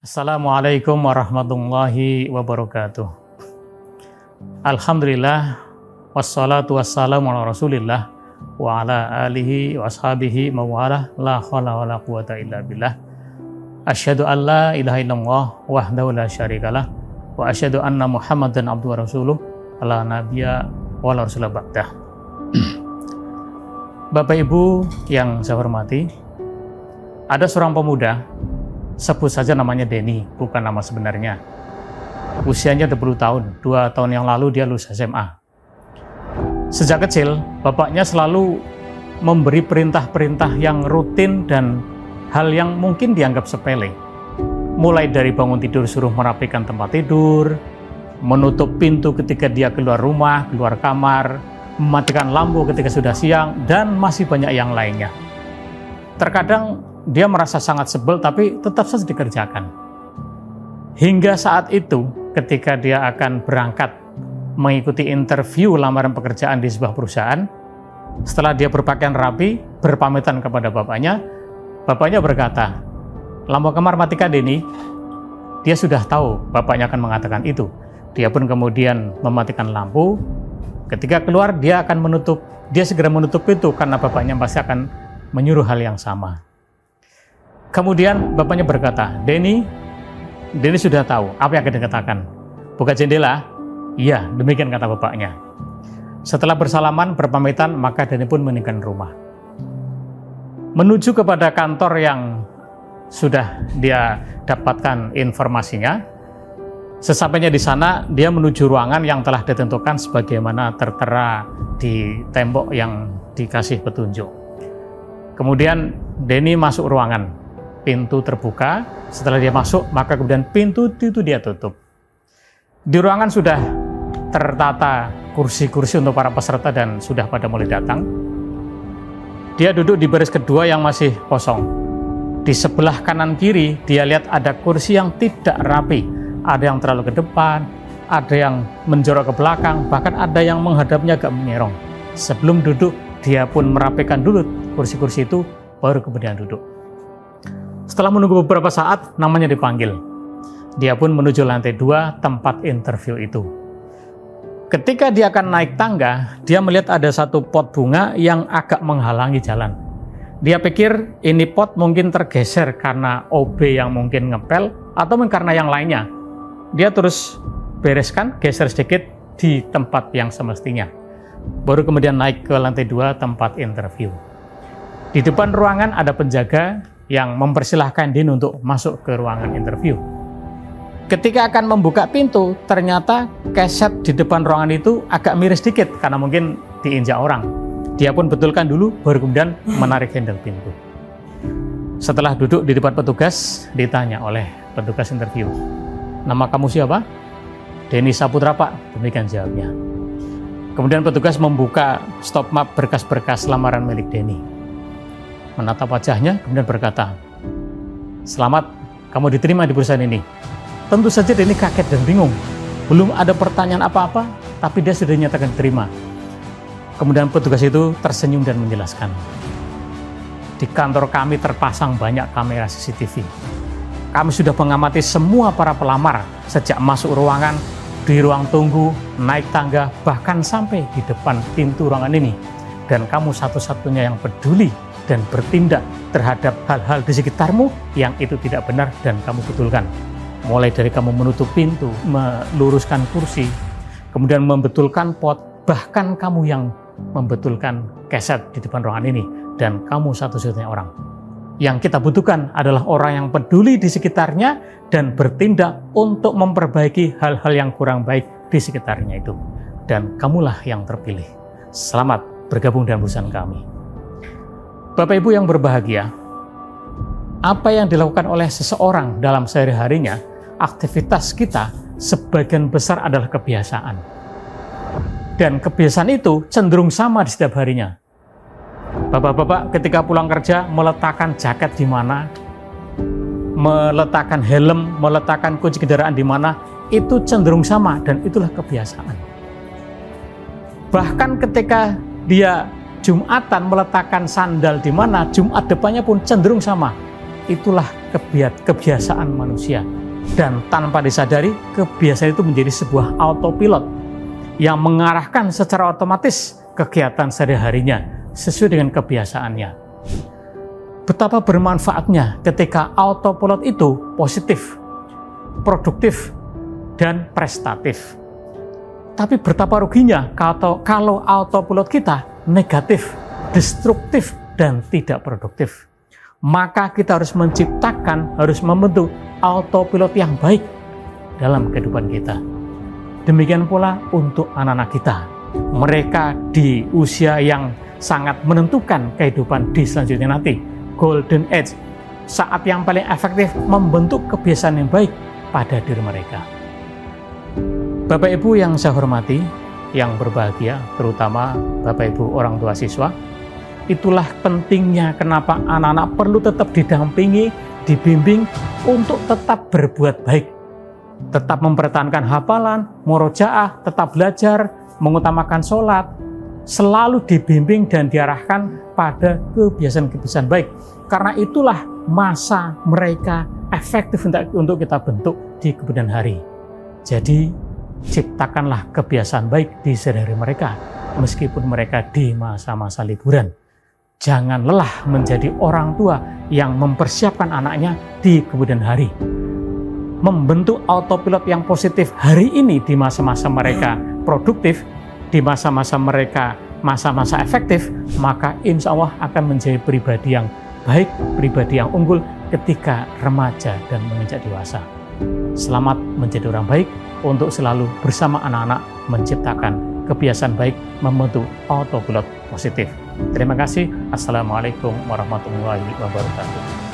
Assalamualaikum warahmatullahi wabarakatuh. Alhamdulillah, wassalatu wassalamu ala rasulillah wa ala alihi wa ashabihi mawalah, la khawla wa la quwata illa billah. Asyhadu an la ilaha illallah wahdahu la syarikalah wa asyhadu anna muhammadan abduhu wa rasuluh ala nabiyya wa la rasulah ba'dah. Bapak Ibu yang saya hormati, ada seorang pemuda, sebut saja namanya Denny, bukan nama sebenarnya. Usianya 20 tahun, 2 tahun yang lalu dia lulus SMA. Sejak kecil, bapaknya selalu memberi perintah-perintah yang rutin dan hal yang mungkin dianggap sepele. Mulai dari bangun tidur suruh merapikan tempat tidur, menutup pintu ketika dia keluar rumah, keluar kamar, mematikan lampu ketika sudah siang, dan masih banyak yang lainnya. Terkadang dia merasa sangat sebel, tapi tetap saja dikerjakan. Hingga saat itu, ketika dia akan berangkat mengikuti interview lamaran pekerjaan di sebuah perusahaan, setelah dia berpakaian rapi, berpamitan kepada bapaknya berkata, "Lampu kamar matikan, Denny." Dia sudah tahu bapaknya akan mengatakan itu. Dia pun kemudian mematikan lampu. Ketika keluar, dia segera menutup pintu karena bapaknya pasti akan menyuruh hal yang sama. Kemudian bapaknya berkata, Denny sudah tahu apa yang akan dikatakan. Buka jendela. Iya, demikian kata bapaknya. Setelah bersalaman, berpamitan, maka Denny pun meninggalkan rumah. Menuju kepada kantor yang sudah dia dapatkan informasinya. Sesampainya di sana, dia menuju ruangan yang telah ditentukan sebagaimana tertera di tembok yang dikasih petunjuk. Kemudian Denny masuk ruangan. Pintu terbuka, setelah dia masuk, maka kemudian pintu itu dia tutup. Di ruangan sudah tertata kursi-kursi untuk para peserta dan sudah pada mulai datang. Dia duduk di baris kedua yang masih kosong. Di sebelah kanan kiri, dia lihat ada kursi yang tidak rapi. Ada yang terlalu ke depan, ada yang menjorok ke belakang, bahkan ada yang menghadapnya agak menyerong. Sebelum duduk, dia pun merapikan dulu kursi-kursi itu, baru kemudian duduk. Setelah menunggu beberapa saat, namanya dipanggil. Dia pun menuju lantai 2 tempat interview itu. Ketika dia akan naik tangga, dia melihat ada satu pot bunga yang agak menghalangi jalan. Dia pikir ini pot mungkin tergeser karena OB yang mungkin ngepel, atau mungkin karena yang lainnya. Dia terus bereskan, geser sedikit di tempat yang semestinya. Baru kemudian naik ke lantai 2 tempat interview. Di depan ruangan ada penjaga yang mempersilahkan Denny untuk masuk ke ruangan interview. Ketika akan membuka pintu, ternyata keset di depan ruangan itu agak miris sedikit karena mungkin diinjak orang. Dia pun betulkan dulu, baru kemudian menarik handle pintu. Setelah duduk di depan petugas, ditanya oleh petugas interview, "Nama kamu siapa?" "Denny Saputra, Pak," demikian jawabnya. Kemudian petugas membuka stop map berkas-berkas lamaran milik Denny. Menatap wajahnya, kemudian berkata, "Selamat, kamu diterima di perusahaan ini." Tentu saja Denny kaget dan bingung. Belum ada pertanyaan apa-apa, tapi dia sudah dinyatakan diterima. Kemudian petugas itu tersenyum dan menjelaskan, "Di kantor kami terpasang banyak kamera CCTV. Kami sudah mengamati semua para pelamar sejak masuk ruangan, di ruang tunggu, naik tangga, bahkan sampai di depan pintu ruangan ini. Dan kamu satu-satunya yang peduli dan bertindak terhadap hal-hal di sekitarmu yang itu tidak benar dan kamu betulkan. Mulai dari kamu menutup pintu, meluruskan kursi, kemudian membetulkan pot, bahkan kamu yang membetulkan keset di depan ruangan ini, dan kamu satu-satunya orang. Yang kita butuhkan adalah orang yang peduli di sekitarnya dan bertindak untuk memperbaiki hal-hal yang kurang baik di sekitarnya itu. Dan kamulah yang terpilih. Selamat bergabung dengan perusahaan kami." Bapak Ibu yang berbahagia, apa yang dilakukan oleh seseorang dalam sehari-harinya, aktivitas kita sebagian besar adalah kebiasaan. Dan kebiasaan itu cenderung sama di setiap harinya. Bapak-bapak ketika pulang kerja meletakkan jaket di mana, meletakkan helm, meletakkan kunci kendaraan di mana, itu cenderung sama dan itulah kebiasaan. Bahkan ketika dia Jumatan meletakkan sandal di mana, Jumat depannya pun cenderung sama. Itulah kebiasaan manusia. Dan tanpa disadari, kebiasaan itu menjadi sebuah autopilot yang mengarahkan secara otomatis kegiatan sehari-harinya sesuai dengan kebiasaannya. Betapa bermanfaatnya ketika autopilot itu positif, produktif, dan prestatif. Tapi betapa ruginya kalau autopilot kita negatif, destruktif, dan tidak produktif. Maka kita harus menciptakan, harus membentuk autopilot yang baik dalam kehidupan kita. Demikian pula untuk anak-anak kita. Mereka di usia yang sangat menentukan kehidupan di selanjutnya nanti. Golden Age, saat yang paling efektif membentuk kebiasaan yang baik pada diri mereka. Bapak Ibu yang saya hormati, yang berbahagia, terutama Bapak Ibu orang tua siswa, itulah pentingnya kenapa anak-anak perlu tetap didampingi, dibimbing untuk tetap berbuat baik. Tetap mempertahankan hafalan, murojaah, tetap belajar, mengutamakan sholat, selalu dibimbing dan diarahkan pada kebiasaan-kebiasaan baik. Karena itulah masa mereka efektif untuk kita bentuk di kemudian hari. Jadi, ciptakanlah kebiasaan baik di sehari-hari mereka, meskipun mereka di masa-masa liburan. Jangan lelah menjadi orang tua yang mempersiapkan anaknya di kemudian hari. Membentuk autopilot yang positif hari ini di masa-masa mereka produktif, di masa-masa mereka masa-masa efektif, maka insya Allah akan menjadi pribadi yang baik, pribadi yang unggul ketika remaja dan menginjak dewasa. Selamat menjadi orang baik untuk selalu bersama anak-anak menciptakan kebiasaan baik, membentuk autopilot positif. Terima kasih. Assalamualaikum warahmatullahi wabarakatuh.